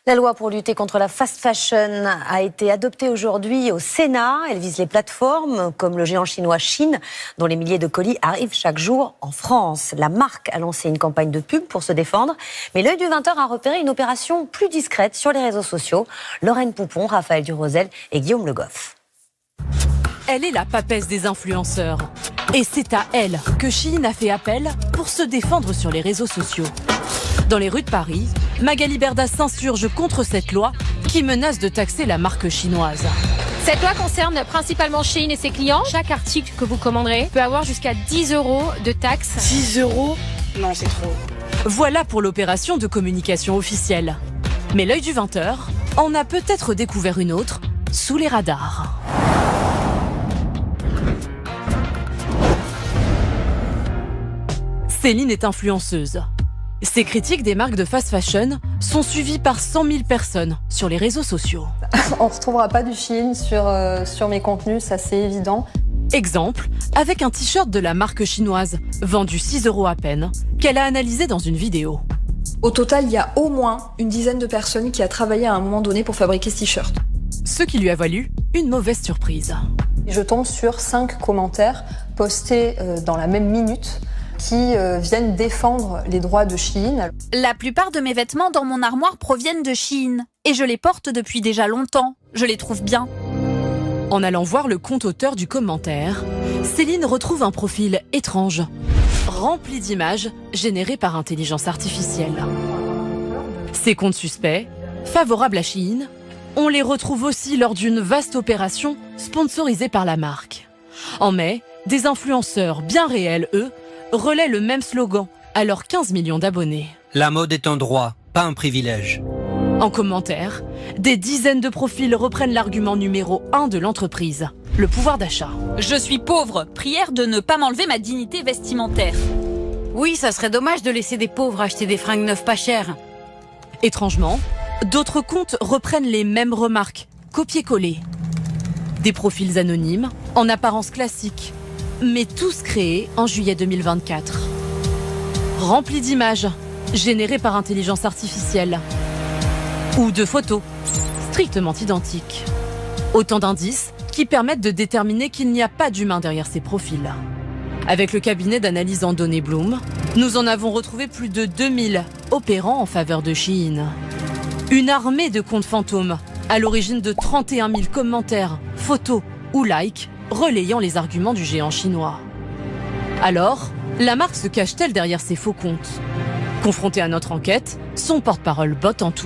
La loi pour lutter contre la fast fashion a été adoptée aujourd'hui au Sénat. Elle vise les plateformes comme le géant chinois Shein, dont les milliers de colis arrivent chaque jour en France. La marque a lancé une campagne de pub pour se défendre, mais l'œil du 20h a repéré une opération plus discrète sur les réseaux sociaux. Lorraine Poupon, Raphaël Durosel et Guillaume Le Goff. Elle est la papesse des influenceurs. Et c'est à elle que Shein a fait appel pour se défendre sur les réseaux sociaux. Dans les rues de Paris, Magali Berda s'insurge contre cette loi qui menace de taxer la marque chinoise. Cette loi concerne principalement Shein et ses clients. Chaque article que vous commanderez peut avoir jusqu'à 10 € de taxes. 10 €? Non, c'est trop. Voilà pour l'opération de communication officielle. Mais l'œil du 20h en a peut-être découvert une autre sous les radars. Céline est influenceuse. Ses critiques des marques de fast fashion sont suivies par 100 000 personnes sur les réseaux sociaux. On ne retrouvera pas du Shein sur mes contenus, ça c'est évident. Exemple, avec un t-shirt de la marque chinoise, vendu 6 € à peine, qu'elle a analysé dans une vidéo. Au total, il y a au moins une dizaine de personnes qui a travaillé à un moment donné pour fabriquer ce t-shirt. Ce qui lui a valu une mauvaise surprise. Je tombe sur 5 commentaires postés dans la même minute qui viennent défendre les droits de Shein. La plupart de mes vêtements dans mon armoire proviennent de Shein et je les porte depuis déjà longtemps. Je les trouve bien. En allant voir le compte auteur du commentaire, Céline retrouve un profil étrange, rempli d'images générées par intelligence artificielle. Ces comptes suspects, favorables à Shein, on les retrouve aussi lors d'une vaste opération sponsorisée par la marque. En mai, des influenceurs bien réels, eux, relaient le même slogan à leurs 15 millions d'abonnés. La mode est un droit, pas un privilège. En commentaire, des dizaines de profils reprennent l'argument numéro 1 de l'entreprise, le pouvoir d'achat. Je suis pauvre, prière de ne pas m'enlever ma dignité vestimentaire. Oui, ça serait dommage de laisser des pauvres acheter des fringues neuves pas chères. Étrangement, d'autres comptes reprennent les mêmes remarques, copier-coller. Des profils anonymes, en apparence classiques, mais tous créés en juillet 2024. Remplis d'images, générées par intelligence artificielle. Ou de photos, strictement identiques. Autant d'indices qui permettent de déterminer qu'il n'y a pas d'humain derrière ces profils. Avec le cabinet d'analyse en données Bloom, nous en avons retrouvé plus de 2000 opérant en faveur de Shein. Une armée de comptes fantômes, à l'origine de 31 000 commentaires, photos ou likes, relayant les arguments du géant chinois. Alors, la marque se cache-t-elle derrière ces faux comptes ? Confronté à notre enquête, son porte-parole botte en tout.